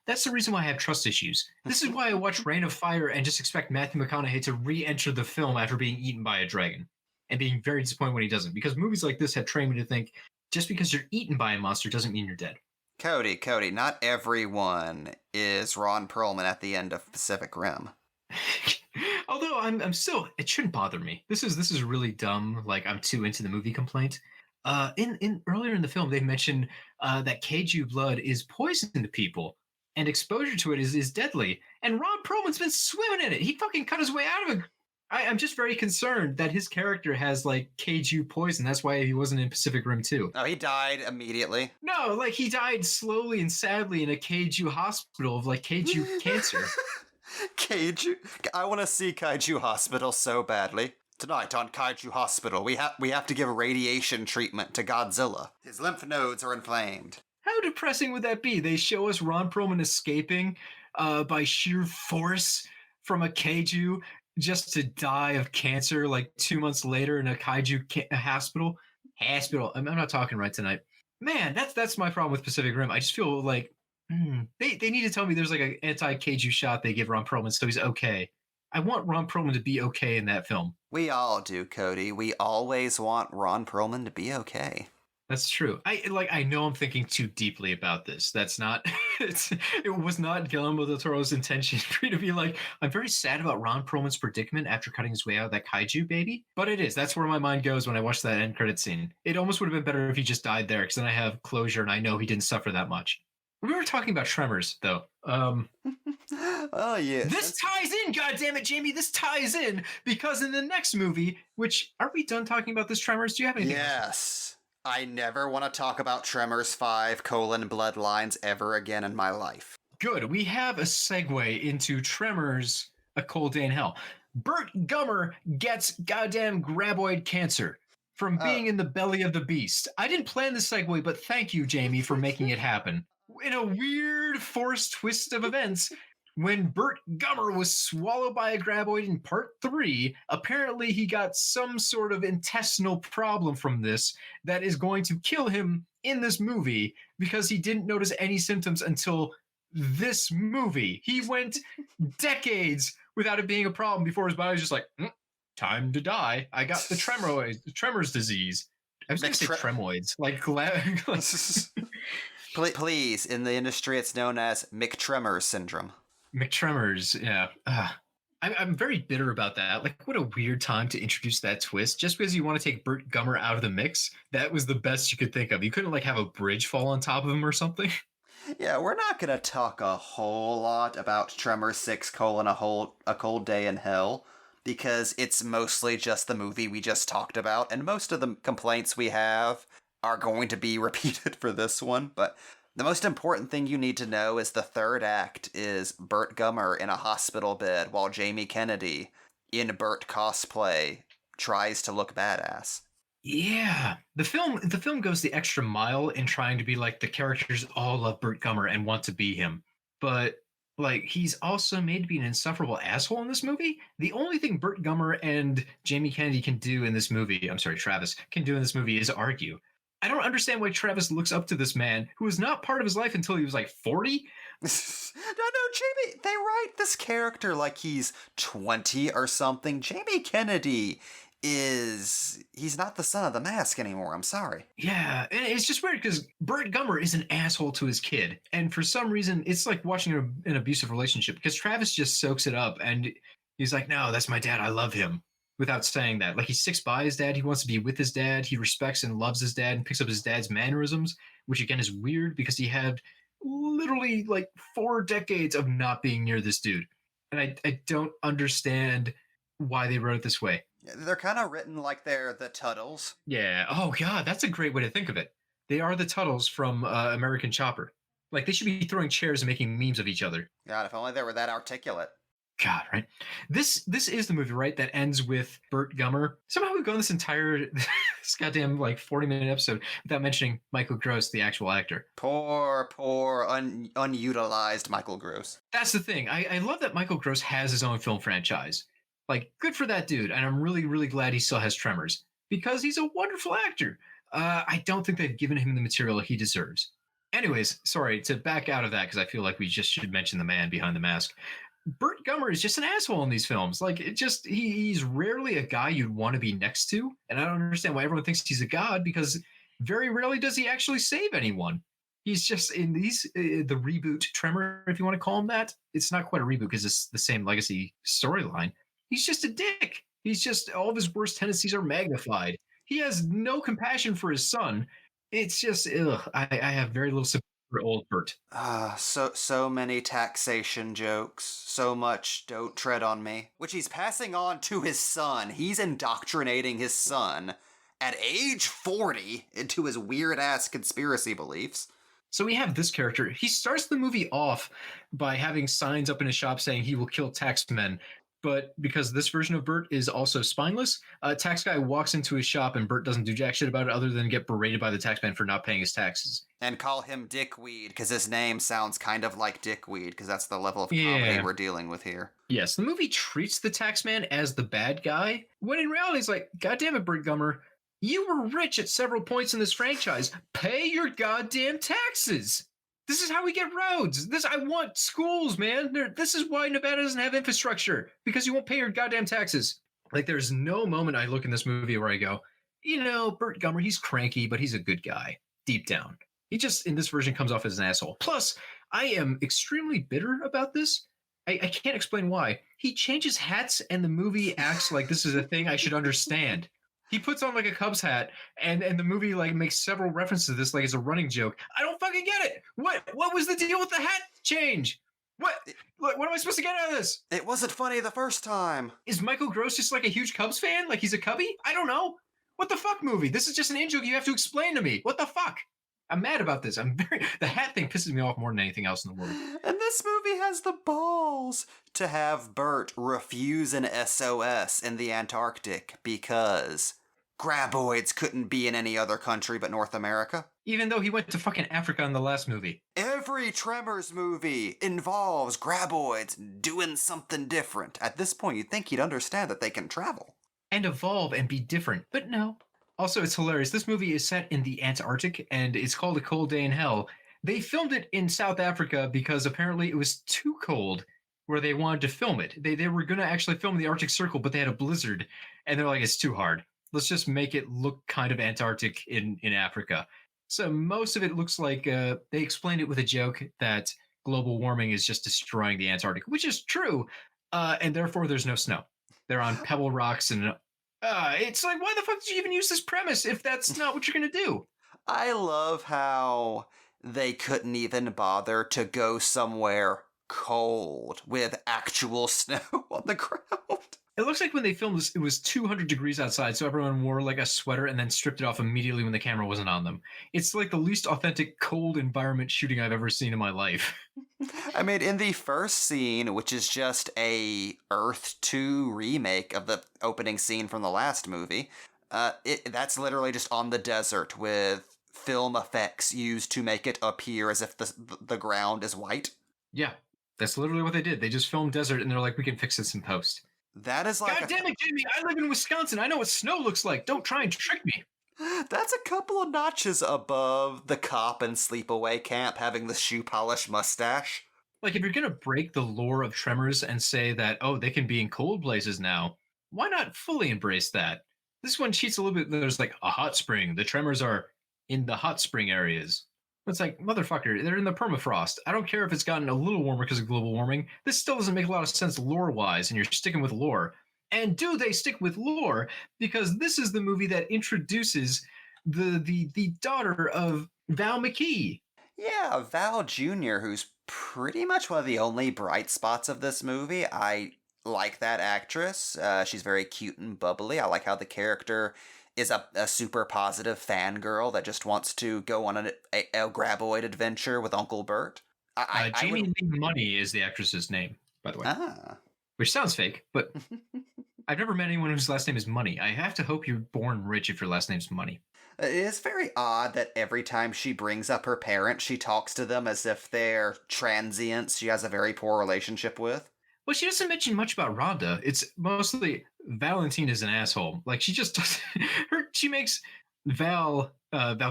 that's the reason why I have trust issues. This is why I watch Reign of Fire and just expect Matthew McConaughey to re-enter the film after being eaten by a dragon and being very disappointed when he doesn't. Because movies like this have trained me to think just because you're eaten by a monster doesn't mean you're dead. Cody, not everyone is Ron Perlman at the end of Pacific Rim. Although I'm still, it shouldn't bother me. This is really dumb. Like I'm too into the movie complaint. In earlier in the film, they mentioned that Keiju blood is poison to people, and exposure to it is deadly. And Ron Perlman's been swimming in it. He fucking cut his way out of it. I'm just very concerned that his character has like Keiju poison. That's why he wasn't in Pacific Rim 2. Oh, he died immediately. No, like he died slowly and sadly in a Keiju hospital of like Keiju cancer. Kaiju. I want to see Kaiju Hospital so badly. Tonight on Kaiju Hospital, we have to give a radiation treatment to Godzilla. His lymph nodes are inflamed. How depressing would that be? They show us Ron Perlman escaping by sheer force from a Kaiju just to die of cancer like 2 months later in a Kaiju hospital. I'm not talking right tonight. Man, that's my problem with Pacific Rim. I just feel like they need to tell me there's like an anti-Kaiju shot they give Ron Perlman so he's okay. I want Ron Perlman to be okay in that film. We all do, Cody. We always want Ron Perlman to be okay. That's true. I know I'm thinking too deeply about this. That's not it was not Guillermo del Toro's intention for me to be like, I'm very sad about Ron Perlman's predicament after cutting his way out of that kaiju baby. But it is. That's where my mind goes when I watch that end credit scene. It almost would have been better if he just died there, because then I have closure and I know he didn't suffer that much. We were talking about Tremors, though. Oh, yeah. This ties in, goddammit, Jamie. This ties in because in the next movie, which, are we done talking about this Tremors? Do you have anything? Yes. I never want to talk about Tremors 5: Bloodlines ever again in my life. Good. We have a segue into Tremors: A Cold Day in Hell. Burt Gummer gets goddamn graboid cancer from being in the belly of the beast. I didn't plan the segue, but thank you, Jamie, for making it happen. In a weird forced twist of events, when Burt Gummer was swallowed by a graboid in part 3, apparently he got some sort of intestinal problem from this that is going to kill him in this movie because he didn't notice any symptoms until this movie. He went decades without it being a problem before his body was just like, time to die. I got the tremors disease. I was going to say tremoids. Please, in the industry, it's known as McTremors syndrome. McTremors, yeah. I'm very bitter about that. Like, what a weird time to introduce that twist. Just because you want to take Burt Gummer out of the mix, that was the best you could think of. You couldn't, like, have a bridge fall on top of him or something? Yeah, we're not going to talk a whole lot about Tremors 6: A Cold Day in Hell, because it's mostly just the movie we just talked about, and most of the complaints we have are going to be repeated for this one, but the most important thing you need to know is the third act is Burt Gummer in a hospital bed while Jamie Kennedy, in Burt cosplay, tries to look badass. Yeah, the film goes the extra mile in trying to be like the characters all love Burt Gummer and want to be him, but like he's also made to be an insufferable asshole in this movie. The only thing Burt Gummer and Jamie Kennedy can do in this movie, I'm sorry, Travis can do in this movie is argue. I don't understand why Travis looks up to this man who was not part of his life until he was like 40. No, Jamie, they write this character like he's 20 or something. Jamie Kennedy he's not the son of the mask anymore. I'm sorry. Yeah, and it's just weird because Burt Gummer is an asshole to his kid, and for some reason, it's like watching an abusive relationship because Travis just soaks it up, and he's like, "No, that's my dad. I love him," without saying that. Like he sticks by his dad. He wants to be with his dad. He respects and loves his dad, and picks up his dad's mannerisms, which again is weird because he had literally like 4 decades of not being near this dude, and I don't understand why they wrote it this way. They're kind of written like they're the Tuttles. Yeah. Oh, God, that's a great way to think of it. They are the Tuttles from American Chopper. Like they should be throwing chairs and making memes of each other. God, if only they were that articulate. God, right? This is the movie, right? That ends with Burt Gummer. Somehow we've gone this entire this goddamn like 40-minute episode without mentioning Michael Gross, the actual actor. Poor, unutilized Michael Gross. That's the thing. I love that Michael Gross has his own film franchise. Like, good for that dude. And I'm really, really glad he still has Tremors because he's a wonderful actor. I don't think they've given him the material he deserves. Anyways, sorry to back out of that because I feel like we just should mention the man behind the mask. Burt Gummer is just an asshole in these films. Like, he's rarely a guy you'd want to be next to. And I don't understand why everyone thinks he's a god because very rarely does he actually save anyone. He's just in these, the reboot Tremor, if you want to call him that. It's not quite a reboot because it's the same legacy storyline. He's just a dick. He's just, all of his worst tendencies are magnified. He has no compassion for his son. It's just, ugh. I have very little sympathy for old Bert. So many taxation jokes. So much don't tread on me. Which he's passing on to his son. He's indoctrinating his son at age 40 into his weird-ass conspiracy beliefs. So we have this character. He starts the movie off by having signs up in his shop saying he will kill taxmen. But because this version of Bert is also spineless, a tax guy walks into his shop and Bert doesn't do jack shit about it other than get berated by the taxman for not paying his taxes. And call him Dickweed, because his name sounds kind of like Dickweed, because that's the level of comedy we're dealing with here. Yes, the movie treats the taxman as the bad guy, when in reality it's like, God damn it, Burt Gummer, you were rich at several points in this franchise. Pay your goddamn taxes! This is how we get roads. I want schools, man. This is why Nevada doesn't have infrastructure, because you won't pay your goddamn taxes. Like, there's no moment I look in this movie where I go, you know, Burt Gummer, he's cranky, but he's a good guy, deep down. He just, in this version, comes off as an asshole. Plus, I am extremely bitter about this. I can't explain why. He changes hats, and the movie acts like this is a thing I should understand. He puts on like a Cubs hat, and the movie like makes several references to this like it's a running joke. I don't fucking get it. What was the deal with the hat change? What am I supposed to get out of this? It wasn't funny the first time. Is Michael Gross just like a huge Cubs fan? Like he's a Cubby? I don't know. What the fuck movie? This is just an in-joke you have to explain to me. What the fuck? I'm mad about this. The hat thing pisses me off more than anything else in the world. And this movie has the balls to have Bert refuse an SOS in the Antarctic because graboids couldn't be in any other country but North America. Even though he went to fucking Africa in the last movie. Every Tremors movie involves graboids doing something different. At this point, you'd think he'd understand that they can travel. And evolve and be different, but no. Also, it's hilarious. This movie is set in the Antarctic, and it's called A Cold Day in Hell. They filmed it in South Africa because apparently it was too cold where they wanted to film it. They were going to actually film the Arctic Circle, but they had a blizzard, and they're like, it's too hard. Let's just make it look kind of Antarctic in Africa. So most of it looks like they explained it with a joke that global warming is just destroying the Antarctic, which is true, and therefore there's no snow. They're on pebble rocks, and it's like, why the fuck did you even use this premise if that's not what you're going to do? I love how they couldn't even bother to go somewhere cold with actual snow on the ground. It looks like when they filmed this, it was 200 degrees outside, so everyone wore like a sweater and then stripped it off immediately when the camera wasn't on them. It's like the least authentic cold environment shooting I've ever seen in my life. I mean, in the first scene, which is just a Earth 2 remake of the opening scene from the last movie, That's literally just on the desert with film effects used to make it appear as if the ground is white. Yeah, that's literally what they did. They just filmed desert, and they're like, we can fix this in post. That is like God damn it, Jamie! I live in Wisconsin. I know what snow looks like. Don't try and trick me. that's a couple of notches above the cop in Sleepaway Camp having the shoe polish mustache. Like, if you're gonna break the lore of Tremors and say that, oh, they can be in cold places now, why not fully embrace that? This one cheats a little bit. There's like a hot spring. The Tremors are in the hot spring areas. It's like, motherfucker, they're in the permafrost. I don't care if it's gotten a little warmer because of global warming. This still doesn't make a lot of sense lore-wise, and you're sticking with lore. And do they stick with lore? Because this is the movie that introduces the daughter of Val McKee. Yeah, Val Jr., who's pretty much one of the only bright spots of this movie. I like that actress. She's very cute and bubbly. I like how the character is a super positive fangirl that just wants to go on a graboid adventure with Uncle Bert. Jamie Lee Money is the actress's name, by the way. Ah. Which sounds fake, but I've never met anyone whose last name is Money. I have to hope you're born rich if your last name's Money. It is very odd that every time she brings up her parents, she talks to them as if they're transients she has a very poor relationship with. Well, she doesn't mention much about Rhonda. It's mostly Valentine is an asshole. Like, she just doesn't. She makes Val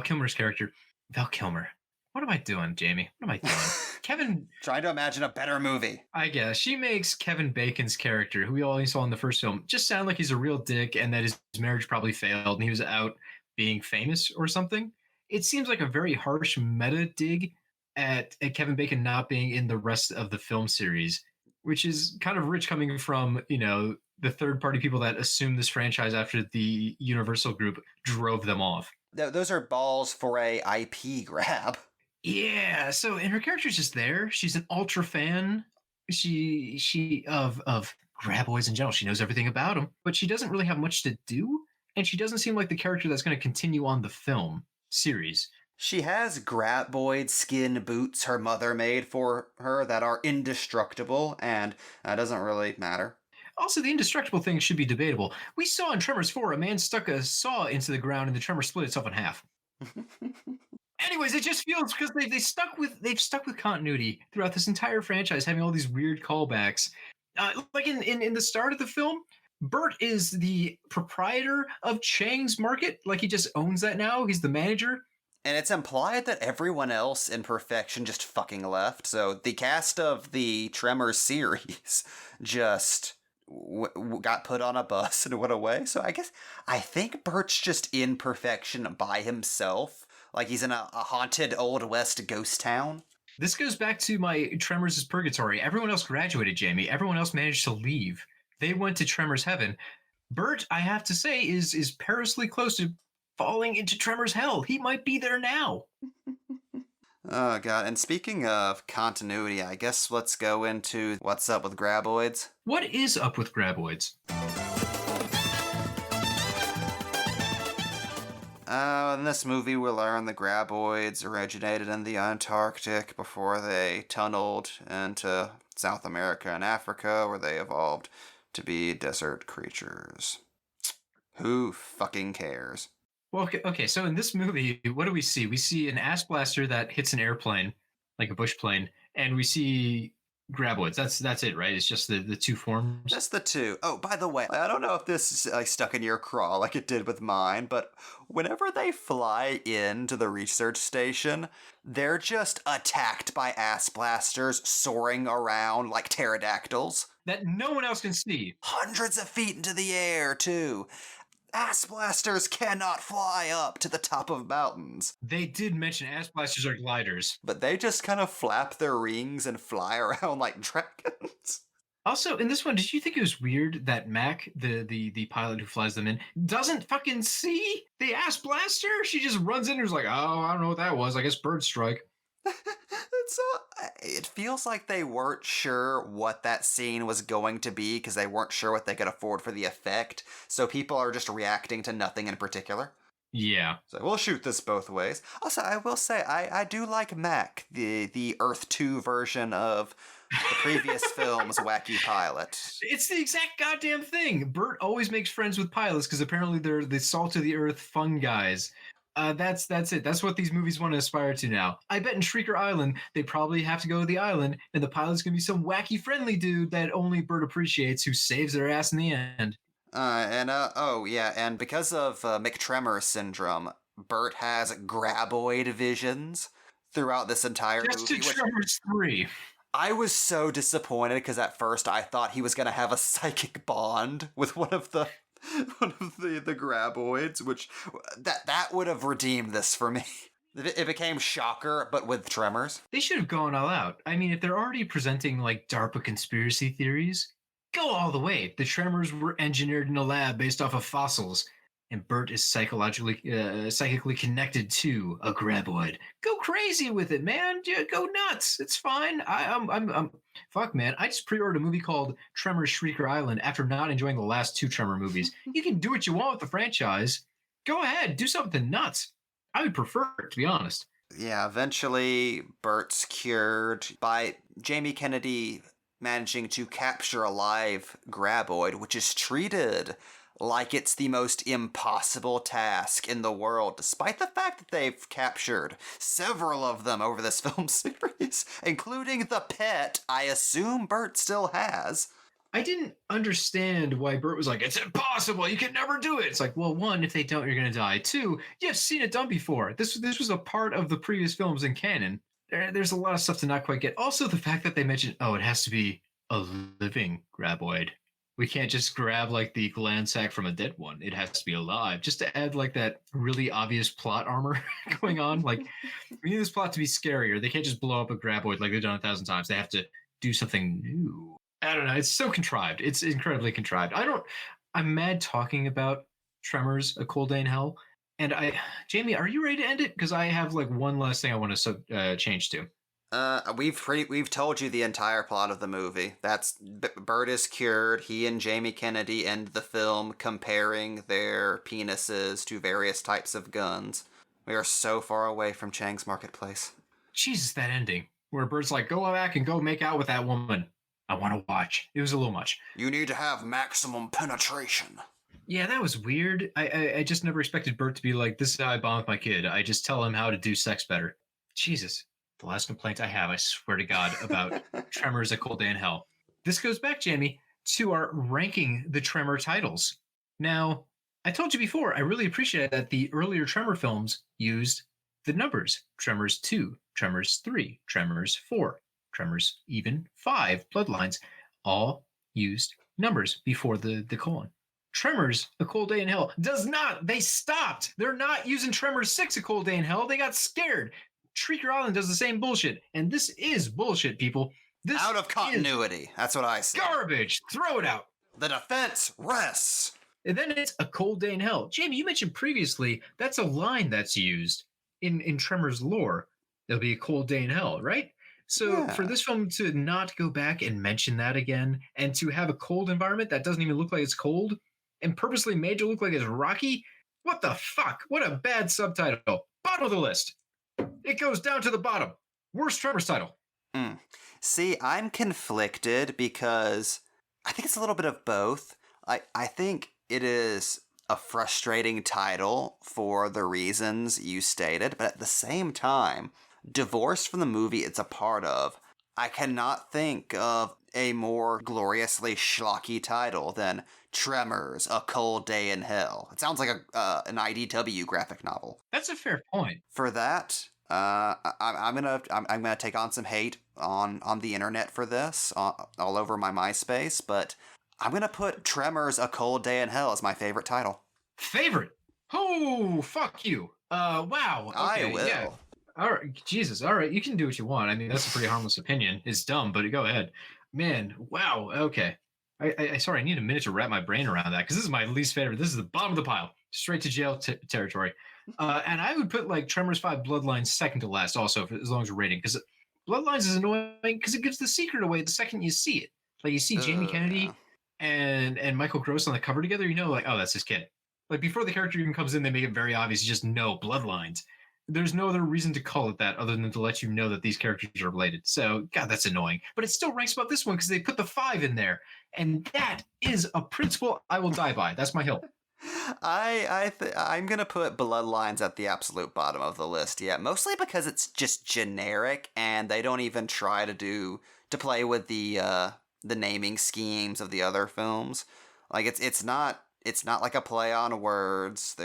Kilmer's character. Val Kilmer. What am I doing, Jamie? What am I doing? Kevin. Trying to imagine a better movie. I guess. She makes Kevin Bacon's character, who we only saw in the first film, just sound like he's a real dick and that his marriage probably failed and he was out being famous or something. It seems like a very harsh meta dig at Kevin Bacon not being in the rest of the film series, which is kind of rich coming from, the third-party people that assumed this franchise after the Universal group drove them off. Those are balls for a IP grab. Yeah, and her character's just there. She's an ultra fan. She of graboids in general. She knows everything about them, but she doesn't really have much to do, and she doesn't seem like the character that's going to continue on the film series. She has graboid skin boots her mother made for her that are indestructible, and that doesn't really matter. Also, the indestructible thing should be debatable. We saw in Tremors 4 a man stuck a saw into the ground and the tremor split itself in half. Anyways, it just feels because they've stuck with continuity throughout this entire franchise, having all these weird callbacks. Like in the start of the film, Bert is the proprietor of Chang's Market. Like, he just owns that now. He's the manager. And it's implied that everyone else in Perfection just fucking left. So the cast of the Tremors series just got put on a bus and went away. So I think Bert's just in Perfection by himself. Like he's in a haunted Old West ghost town. This goes back to my Tremors' purgatory. Everyone else graduated, Jamie. Everyone else managed to leave. They went to Tremors heaven. Bert, I have to say, is perilously close to falling into Tremors hell. He might be there now. Oh, God. And speaking of continuity, I guess let's go into what's up with graboids. What is up with graboids? In this movie, we learn the graboids originated in the Antarctic before they tunneled into South America and Africa, where they evolved to be desert creatures. Who fucking cares? Well, okay, so in this movie, what do we see? We see an ass blaster that hits an airplane, like a bush plane, and we see graboids. That's it, right? It's just the two forms? Just the two. Oh, by the way, I don't know if this is stuck in your craw like it did with mine, but whenever they fly into the research station, they're just attacked by ass blasters soaring around like pterodactyls. That no one else can see. Hundreds of feet into the air, too. Ass blasters cannot fly up to the top of mountains. They did mention ass blasters are gliders. But they just kind of flap their wings and fly around like dragons. Also, in this one, did you think it was weird that Mac, the pilot who flies them in, doesn't fucking see the ass blaster? She just runs in and is like, oh, I don't know what that was. I guess bird strike. It feels like they weren't sure what that scene was going to be because they weren't sure what they could afford for the effect. So people are just reacting to nothing in particular. Yeah. So we'll shoot this both ways. Also, I will say, I do like Mac, the Earth 2 version of the previous film's wacky pilot. It's the exact goddamn thing. Bert always makes friends with pilots because apparently they're the salt of the earth fun guys. That's it. That's what these movies want to aspire to now. I bet in Shrieker Island, they probably have to go to the island, and the pilot's gonna be some wacky friendly dude that only Bert appreciates, who saves their ass in the end. And because of McTremor syndrome, Bert has graboid visions throughout this entire Just movie. to Tremors 3. I was so disappointed because at first I thought he was gonna have a psychic bond with one of the graboids, which that would have redeemed this for me. It became Shocker, but with Tremors. They should have gone all out. I mean, if they're already presenting like DARPA conspiracy theories, go all the way. The Tremors were engineered in a lab based off of fossils, and Bert is psychically connected to a graboid. Go crazy with it, man. Go nuts. It's fine. I'm fuck, man. I just pre-ordered a movie called Tremors Shrieker Island after not enjoying the last two Tremor movies. You can do what you want with the franchise. Go ahead, do something nuts. I would prefer it, to be honest. Yeah, eventually Bert's cured by Jamie Kennedy managing to capture a live graboid, which is treated like it's the most impossible task in the world, despite the fact that they've captured several of them over this film series, including the pet I assume Bert still has. I didn't understand why Bert was like, it's impossible, you can never do it. It's like, well, one, if they don't, you're going to die. Two, you've seen it done before. This was a part of the previous films in canon. There's a lot of stuff to not quite get. Also, the fact that they mentioned, it has to be a living graboid. We can't just grab like the gland sac from a dead one. It has to be alive. Just to add like that really obvious plot armor going on. Like, we need this plot to be scarier. They can't just blow up a graboid like they've done 1,000 times. They have to do something new. I don't know. It's so contrived. It's incredibly contrived. I'm mad talking about Tremors: A Cold Day in Hell. And Jamie, are you ready to end it? Because I have like one last thing I want to change to. We've told you the entire plot of the movie. That's Bert is cured. He and Jamie Kennedy end the film comparing their penises to various types of guns. We are so far away from Chang's Marketplace. Jesus, that ending where Bert's like, go back and go make out with that woman. I want to watch. It was a little much. You need to have maximum penetration. Yeah, that was weird. I just never expected Bert to be like, this is how I bond with my kid. I just tell him how to do sex better. Jesus. The last complaint I have, I swear to God, about Tremors: A Cold Day in Hell. This goes back, Jamie, to our ranking the Tremor titles. Now, I told you before, I really appreciate that the earlier Tremor films used the numbers. Tremors 2, Tremors 3, Tremors 4, Tremors even 5, Bloodlines, all used numbers before the colon. Tremors: A Cold Day in Hell does not. They stopped. They're not using Tremors 6: A Cold Day in Hell. They got scared. Shrieker Island does the same bullshit, and this is bullshit, people. This out of continuity. That's what I say. Garbage. Throw it out. The defense rests. And then it's A Cold Day in Hell. Jamie, you mentioned previously that's a line that's used in Tremors lore. There'll be a cold day in hell, right? So for this film to not go back and mention that again, and to have a cold environment that doesn't even look like it's cold, and purposely made to look like it's rocky, what the fuck? What a bad subtitle. Bottom of the list. It goes down to the bottom. Worst Tremors title. See, I'm conflicted because I think it's a little bit of both. I think it is a frustrating title for the reasons you stated, but at the same time, divorced from the movie it's a part of, I cannot think of a more gloriously schlocky title than Tremors: A Cold Day in Hell. It sounds like an IDW graphic novel. That's a fair point. For that, I'm gonna take on some hate on the internet for this, all over my MySpace, but I'm gonna put Tremors: A Cold Day in Hell as my favorite title. Favorite? Oh, fuck you. Wow. Okay, I will. Yeah. All right, Jesus. All right, you can do what you want. I mean, that's a pretty harmless opinion. It's dumb, but go ahead. Man, wow. Okay. Sorry, I need a minute to wrap my brain around that because this is my least favorite. This is the bottom of the pile, straight to jail territory. And I would put like Tremors 5 Bloodlines second to last, also as long as we're rating, because Bloodlines is annoying because it gives the secret away the second you see it. Like you see Jamie Kennedy and Michael Gross on the cover together, you know, like, oh, that's his kid. Like before the character even comes in, they make it very obvious. You just know Bloodlines. There's no other reason to call it that other than to let you know that these characters are related. So, God, that's annoying. But it still ranks above this one because they put the 5 in there. And that is a principle I will die by. That's my hill. I'm gonna put Bloodlines at the absolute bottom of the list. Yeah, mostly because it's just generic and they don't even try to play with the naming schemes of the other films. Like it's not like a play on words.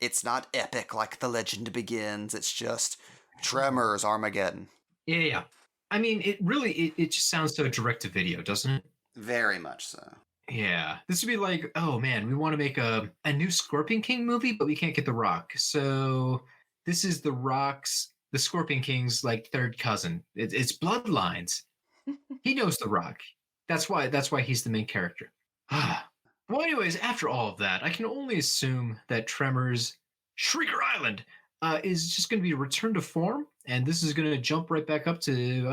It's not epic like The Legend Begins. It's just Tremors Armageddon. Yeah. I mean, it just sounds so direct to video, doesn't it? Very much so. Yeah. This would be like, oh man, we want to make a new Scorpion King movie, but we can't get The Rock. So this is the Scorpion King's like third cousin. It's Bloodlines. He knows The Rock. That's why he's the main character. Well, anyways, after all of that, I can only assume that Tremors Shrieker Island is just going to be a return to form, and this is going to jump right back up to,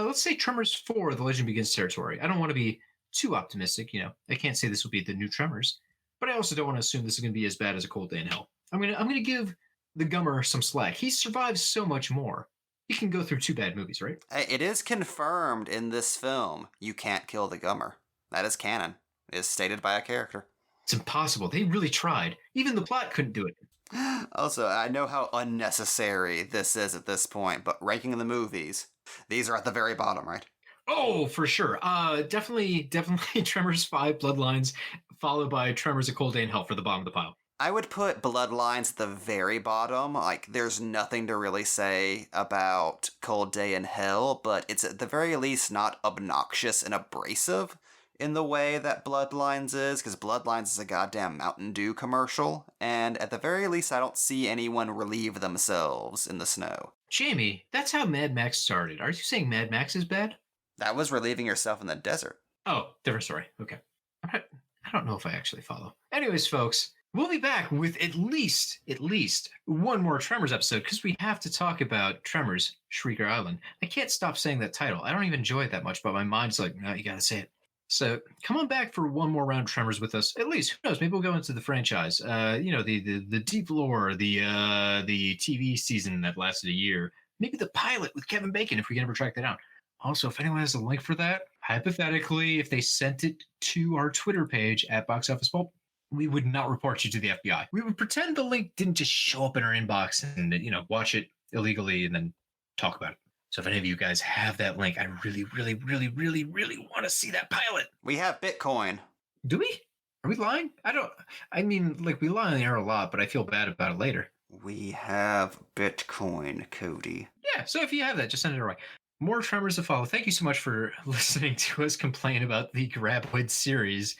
let's say, Tremors 4, The Legend Begins territory. I don't want to be too optimistic, I can't say this will be the new Tremors, but I also don't want to assume this is going to be as bad as A Cold Day in Hell. I'm gonna give the Gummer some slack. He survives so much more. He can go through 2 bad movies, right? It is confirmed in this film you can't kill the Gummer. That is canon. It is stated by a character. It's impossible. They really tried. Even the plot couldn't do it. Also, I know how unnecessary this is at this point, but ranking the movies, these are at the very bottom, right? Oh, for sure. Definitely Tremors 5 Bloodlines, followed by Tremors A Cold Day in Hell for the bottom of the pile. I would put Bloodlines at the very bottom. Like, there's nothing to really say about Cold Day in Hell, but it's at the very least not obnoxious and abrasive in the way that Bloodlines is, because Bloodlines is a goddamn Mountain Dew commercial, and at the very least I don't see anyone relieve themselves in the snow. Jamie, that's how Mad Max started. Are you saying Mad Max is bad? That was relieving yourself in the desert. Oh, different story. Okay. I don't know if I actually follow. Anyways, folks, we'll be back with at least one more Tremors episode because we have to talk about Tremors Shrieker Island. I can't stop saying that title. I don't even enjoy it that much, but my mind's like, no, you gotta say it. So come on back for one more round of Tremors with us. At least, who knows? Maybe we'll go into the franchise. The deep lore, the TV season that lasted a year. Maybe the pilot with Kevin Bacon, if we can ever track that out. Also, if anyone has a link for that, hypothetically, if they sent it to our Twitter page at Box Office Pulp, we would not report you to the FBI. We would pretend the link didn't just show up in our inbox and watch it illegally and then talk about it. So if any of you guys have that link, I really, really, really, really, really want to see that pilot. We have Bitcoin. Do we? Are we lying? We lie on the air a lot, but I feel bad about it later. We have Bitcoin, Cody. Yeah, so if you have that, just send it our way. More Tremors to follow. Thank you so much for listening to us complain about the Graboid series.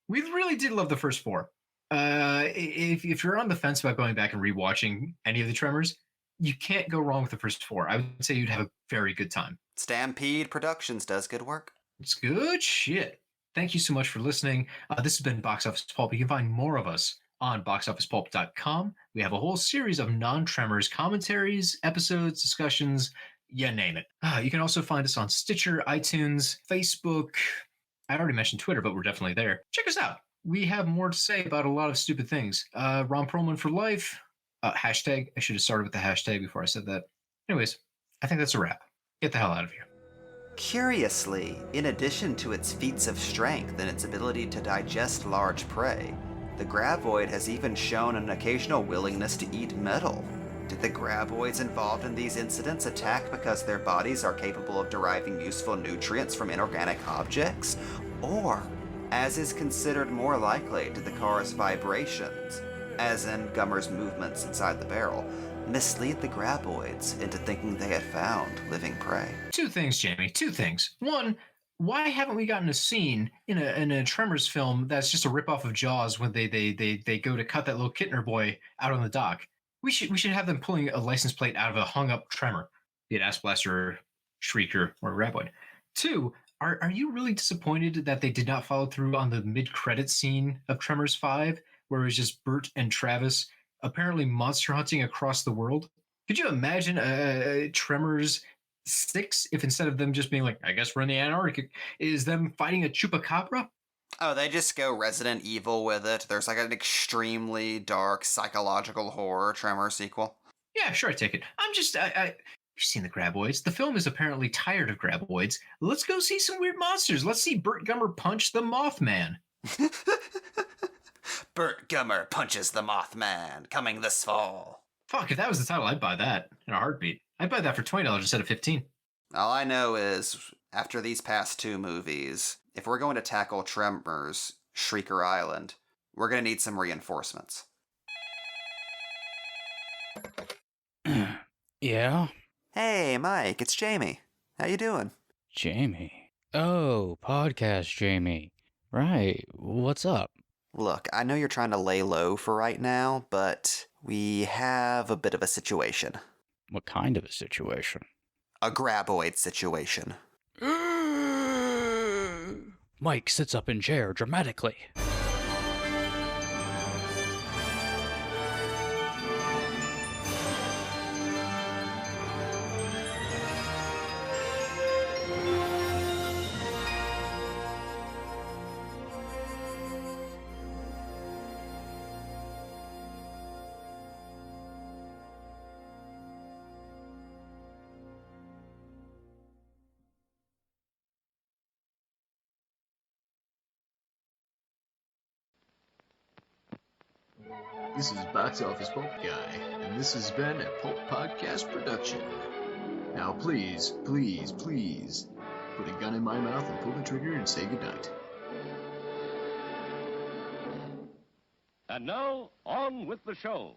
We really did love the first 4. If you're on the fence about going back and rewatching any of the Tremors, you can't go wrong with the first 4. I would say you'd have a very good time. Stampede Productions does good work. It's good shit. Thank you so much for listening. This has been Box Office Pulp. You can find more of us on boxofficepulp.com. We have a whole series of non-Tremors commentaries, episodes, discussions, you name it. You can also find us on Stitcher, iTunes, Facebook. I already mentioned Twitter, but we're definitely there. Check us out. We have more to say about a lot of stupid things. Ron Perlman for life. Hashtag. I should have started with the hashtag before I said that. Anyways, I think that's a wrap. Get the hell out of here. Curiously, in addition to its feats of strength and its ability to digest large prey, the Graboid has even shown an occasional willingness to eat metal. Did the Graboids involved in these incidents attack because their bodies are capable of deriving useful nutrients from inorganic objects? Or, as is considered more likely, did the car's vibrations, as in Gummer's movements inside the barrel, mislead the Graboids into thinking they had found living prey? 2 things, Jamie. 2 things. 1, why haven't we gotten a scene in a Tremors film that's just a ripoff of Jaws when they go to cut that little Kittner boy out on the dock? We should have them pulling a license plate out of a hung up Tremor, be it Ass Blaster, Shrieker, or Graboid. 2, are you really disappointed that they did not follow through on the mid-credit scene of Tremors 5, where it was just Bert and Travis apparently monster hunting across the world? Could you imagine Tremors 6 if instead of them just being like, I guess we're in the Antarctic, is them fighting a chupacabra? Oh, they just go Resident Evil with it. There's like an extremely dark psychological horror Tremor sequel. Yeah, sure, I take it. You've seen the Graboids. The film is apparently tired of Graboids. Let's go see some weird monsters. Let's see Burt Gummer punch the Mothman. Burt Gummer punches the Mothman, coming this fall. Fuck, if that was the title, I'd buy that in a heartbeat. I'd buy that for $20 instead of $15. All I know is, after these past two movies, if we're going to tackle Tremors, Shrieker Island, we're going to need some reinforcements. Yeah? Hey, Mike, it's Jamie. How you doing? Jamie. Oh, podcast Jamie. Right. What's up? Look, I know you're trying to lay low for right now, but we have a bit of a situation. What kind of a situation? A graboid situation. Mike sits up in chair dramatically. This is Box Office Pulp Guy, and this has been a Pulp Podcast production. Now please, please, please, put a gun in my mouth and pull the trigger and say goodnight. And now, on with the show.